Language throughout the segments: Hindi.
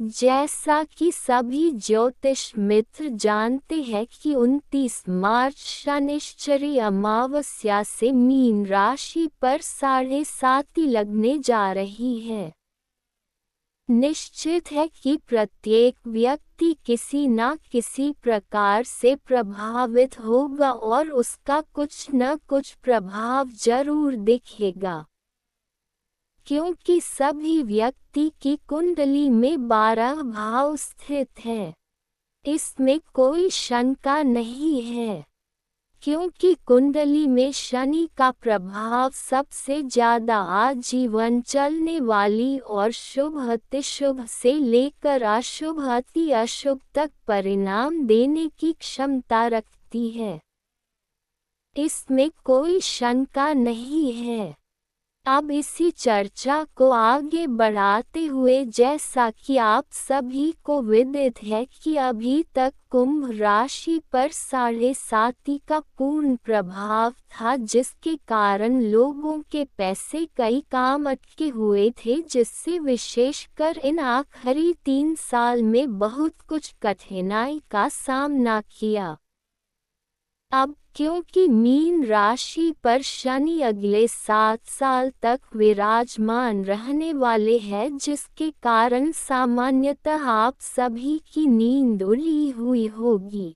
जैसा कि सभी ज्योतिष मित्र जानते हैं कि 29 मार्च शनिश्चरी अमावस्या से मीन राशि पर 7.5 लगने जा रही है। निश्चित है कि प्रत्येक व्यक्ति किसी न किसी प्रकार से प्रभावित होगा और उसका कुछ न कुछ प्रभाव जरूर दिखेगा, क्योंकि सभी व्यक्ति की कुंडली में 12 भाव स्थित हैं। इसमें कोई शंका नहीं है, क्योंकि कुंडली में शनि का प्रभाव सबसे ज्यादा आजीवन चलने वाली और शुभ अतिशुभ से लेकर अशुभ अति अशुभ तक परिणाम देने की क्षमता रखती है। इसमें कोई शंका नहीं है। अब इसी चर्चा को आगे बढ़ाते हुए, जैसा कि आप सभी को विदित है कि अभी तक कुंभ राशि पर 7.5 का पूर्ण प्रभाव था, जिसके कारण लोगों के पैसे कई काम अटके हुए थे, जिससे विशेषकर इन आखिरी 3 साल में बहुत कुछ कठिनाई का सामना किया। अब क्योंकि मीन राशि पर शनि अगले 7 साल तक विराजमान रहने वाले हैं, जिसके कारण सामान्यतः आप सभी की नींद उड़ी हुई होगी।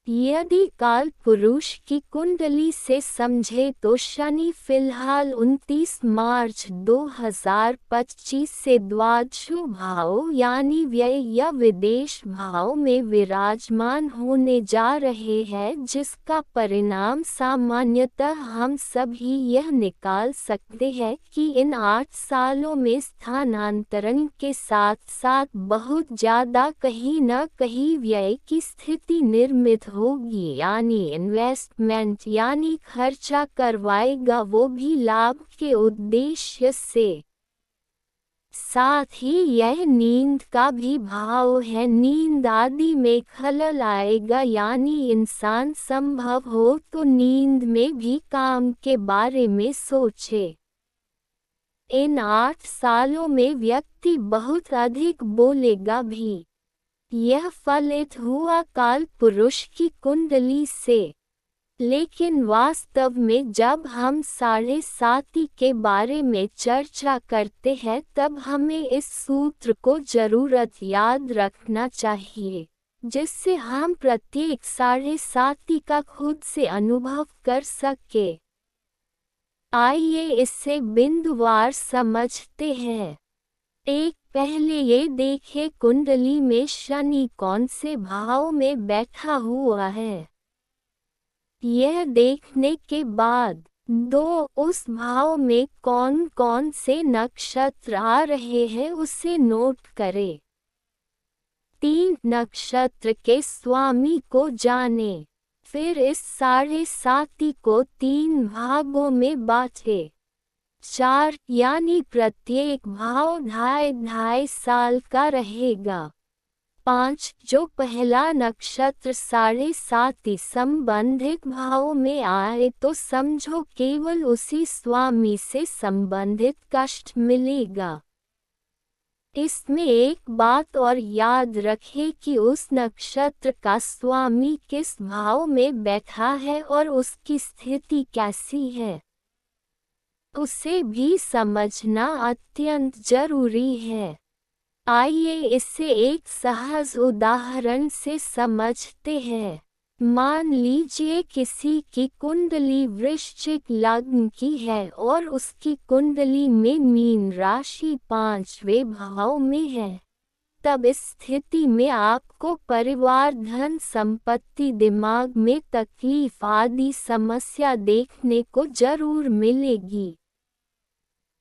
यदि काल पुरुष की कुंडली से समझे तो शनि फिलहाल 29 मार्च 2025 से द्वादश भाव यानी व्यय या विदेश भाव में विराजमान होने जा रहे हैं, जिसका परिणाम सामान्यतः हम सभी यह निकाल सकते हैं कि इन 8 सालों में स्थानांतरण के साथ साथ बहुत ज्यादा कहीं न कहीं व्यय की स्थिति निर्मित होगी, यानी इन्वेस्टमेंट यानी खर्चा करवाएगा, वो भी लाभ के उद्देश्य से। साथ ही यह नींद का भी भाव है। नींद आदि में खलल आएगा, यानी इंसान संभव हो तो नींद में भी काम के बारे में सोचे। इन 8 सालों में व्यक्ति बहुत अधिक बोलेगा भी। यह फलित हुआ काल पुरुष की कुंडली से। लेकिन वास्तव में जब हम 7.5 के बारे में चर्चा करते हैं, तब हमें इस सूत्र को जरूरत याद रखना चाहिए, जिससे हम प्रत्येक 7.5 का खुद से अनुभव कर सके। आइए इसे बिंदुवार समझते हैं। एक पहले ये देखें कुंडली में शनि कौन से भाव में बैठा हुआ है। यह देखने के बाद 2 उस भाव में कौन कौन से नक्षत्र आ रहे हैं उसे नोट करें। 3 नक्षत्र के स्वामी को जाने, फिर इस 7.5 को 3 भागों में बांटे। 4 यानी प्रत्येक भाव 2.5 साल का रहेगा। 5 जो पहला नक्षत्र 7.5 संबंधित भाव में आए तो समझो केवल उसी स्वामी से संबंधित कष्ट मिलेगा। इसमें एक बात और याद रखें कि उस नक्षत्र का स्वामी किस भाव में बैठा है और उसकी स्थिति कैसी है, उसे भी समझना अत्यंत जरूरी है। आइए इसे एक सहज उदाहरण से समझते हैं। मान लीजिए किसी की कुंडली वृश्चिक लग्न की है और उसकी कुंडली में मीन राशि 5वें भाव में है। तब इस स्थिति में आपको परिवार, धन संपत्ति, दिमाग में तकलीफ आदि समस्या देखने को जरूर मिलेगी।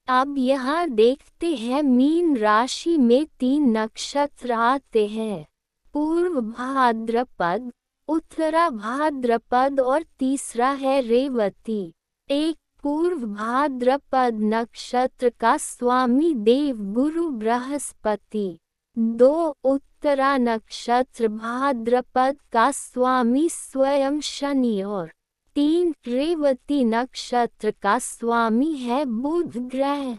अब यहाँ देखते हैं मीन राशि में 3 नक्षत्र आते हैं, पूर्व भाद्रपद, उत्तरा भाद्रपद और तीसरा है रेवती। एक पूर्व भाद्रपद नक्षत्र का स्वामी देव गुरु बृहस्पति। 2 उत्तरा नक्षत्र भाद्रपद का स्वामी स्वयं शनि और 3 रेवती नक्षत्र का स्वामी है बुध ग्रह।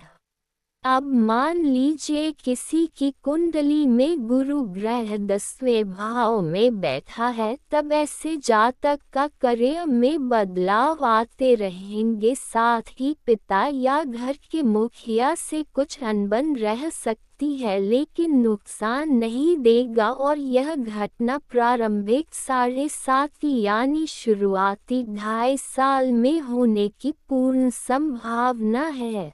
अब मान लीजिए किसी की कुंडली में गुरु ग्रह 10वें भाव में बैठा है, तब ऐसे जातक का करियर में बदलाव आते रहेंगे। साथ ही पिता या घर के मुखिया से कुछ अनबन रह सकती है, लेकिन नुकसान नहीं देगा और यह घटना प्रारंभिक 7.5 यानी शुरुआती 2.5 साल में होने की पूर्ण संभावना है।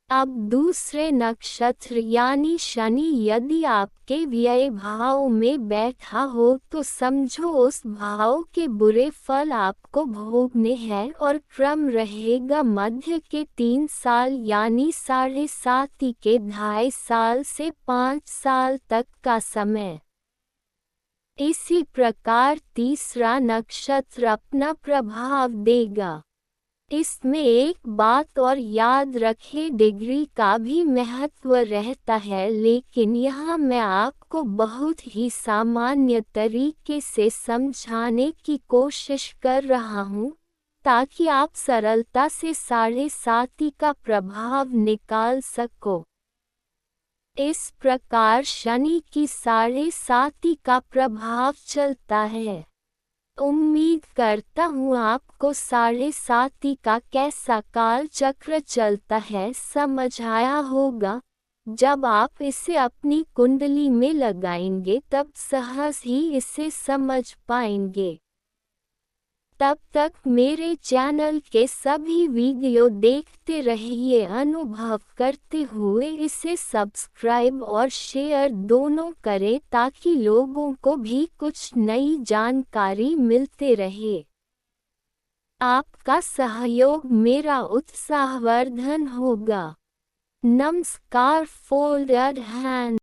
अब दूसरे नक्षत्र यानी शनि यदि आपके व्यय भाव में बैठा हो तो समझो उस भाव के बुरे फल आपको भोगने हैं और क्रम रहेगा मध्य के 3 साल यानी 7.5 के 2.5 से 5 साल तक का समय। इसी प्रकार तीसरा नक्षत्र अपना प्रभाव देगा। इसमें एक बात और याद रखें, डिग्री का भी महत्व रहता है, लेकिन यहाँ मैं आपको बहुत ही सामान्य तरीके से समझाने की कोशिश कर रहा हूँ ताकि आप सरलता से 7.5 का प्रभाव निकाल सको। इस प्रकार शनि की 7.5 का प्रभाव चलता है। उम्मीद करता हूँ आपको 7.5 का कैसा काल चक्र चलता है समझ आया होगा। जब आप इसे अपनी कुंडली में लगाएंगे तब सहज ही इसे समझ पाएंगे। तब तक मेरे चैनल के सभी वीडियो देखते रहिए, अनुभव करते हुए इसे सब्सक्राइब और शेयर दोनों करें ताकि लोगों को भी कुछ नई जानकारी मिलते रहे। आपका सहयोग मेरा उत्साहवर्धन होगा। नमस्कार। Folded hand.